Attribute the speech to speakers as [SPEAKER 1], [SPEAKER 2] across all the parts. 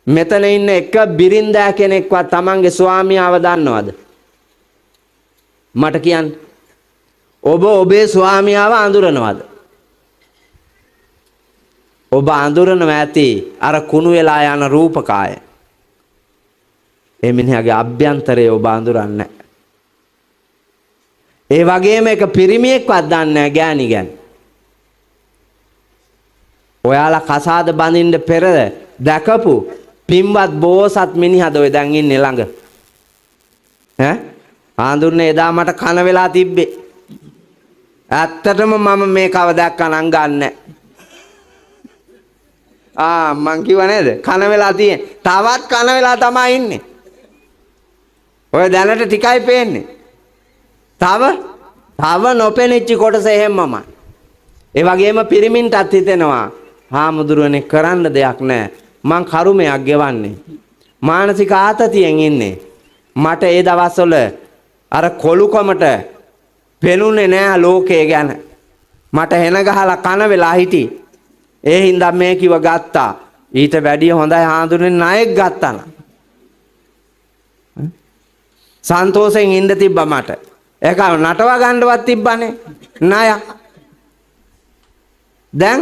[SPEAKER 1] මෙතන ඉන්න එක බිරින්දා කෙනෙක්වත් තමන්ගේ ස්වාමියාව දන්නවද? මට කියන්න. ඔබ ඔබේ ස්වාමියාව අඳුරනවද? ඔබ අඳුරනව ඇති අර කුණු වෙලා යන රූපකාය. ඒ මිනිහාගේ අභ්‍යන්තරය ඔබ අඳුරන්නේ නැහැ. ඒ වගේම එක පිරිමියෙක්වත් දන්නේ නැහැ ගෑණි ගැන. ඔයාලා කසාද බඳින්න පෙර දැකපු පින්වත් බෝසත් මිනිහද ඔය දැන් ඉන්නේ ළඟ? ඈ ආඳුරනේ එදා මට කන වෙලා තිබ්බේ. ඇත්තටම මම මේ කවදාවත් කනන් ගන්නෑ. මං කිව්ව නේද? කන වෙලා තියෙන. තවත් කන වෙලා තමයි ඉන්නේ. ඔය දැනට ටිකයි පේන්නේ. තව නොපෙනිච්ච කොටස එහෙම්මමයි. ඒ වගේම පිරිමින්ටත් හිතෙනවා හාමුදුරුවනේ කරන්න දෙයක් නැහැ. මං කරුමයක් ගෙවන්නේ. මානසික ආතතියෙන් ඉන්නේ. මට ඒ දවස්වල අර කොළුකමට පෙනුනේ නෑ ලෝකේ ගැන. මට හෙන ගහලා කන වෙලා හිටි. ඒ හින්දා මේ කිව ගත්තා. ඊට වැඩිය හොඳයි හාඳුනේ ණයෙක් ගත්තා නම්. සන්තෝෂෙන් ඉන්න තිබ්බා මට. ඒක නටව ගන්නවත් තිබ්බනේ ණය. දැන්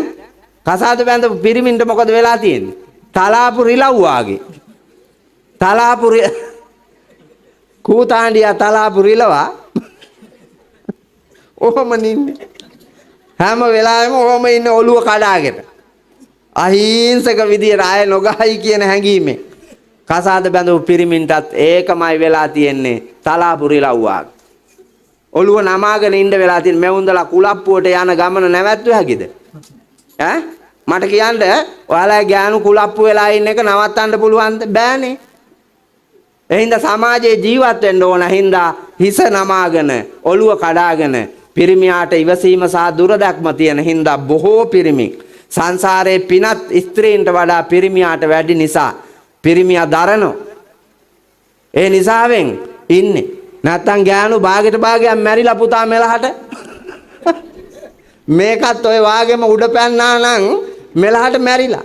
[SPEAKER 1] කසාද බැඳපු පිරිමින්ට මොකද වෙලා තියෙන්නේ? තලාපු රිලව් වාගේ. තලාපු කූතාණ්ඩියා තලාපු රිලවා ඔහම නින්නේ. හැම වෙලාවෙම ඔහම ඉන්න ඔළුව කඩාගෙන. අහිංසක විදියට ආය නොගහයි කියන හැඟීමෙන්. කසාද බැඳපු පිරිමින්ටත් ඒකමයි වෙලා තියෙන්නේ තලාපු රිලව් වාගේ. ඔළුව නමාගෙන ඉන්න වෙලා තියෙන මෙවුන්දලා කුලප්පුවට යන ගමන නැවැත්තුව හැකිද? ඈ මට කියන්න ඔයාලා ගෑනු කුලප්පු වෙලා ඉන්න එක නවත්තන්න පුළුවන්ද? බෑනේ. ඒ හින්දා සමාජයේ ජීවත් වෙන්න ඕන හින්දා හිස නමාගෙන ඔළුව කඩාගෙන පිරිමියාට ඉවසීම සහ දුරදක්ම තියෙන හින්දා බොහෝ පිරිමි සංසාරේ පිනත් ස්ත්‍රීන්ට වඩා පිරිමියාට වැඩි නිසා පිරිමියා දරනෝ. ඒ නිසාවෙන් ඉන්නේ. නැත්තම් ගෑනු භාගයට භාගයක් මැරිලා පුතා මෙලහට මේකත් ඔය වාගෙම උඩ පැන්නා නම් මෙලහට මැරිලා.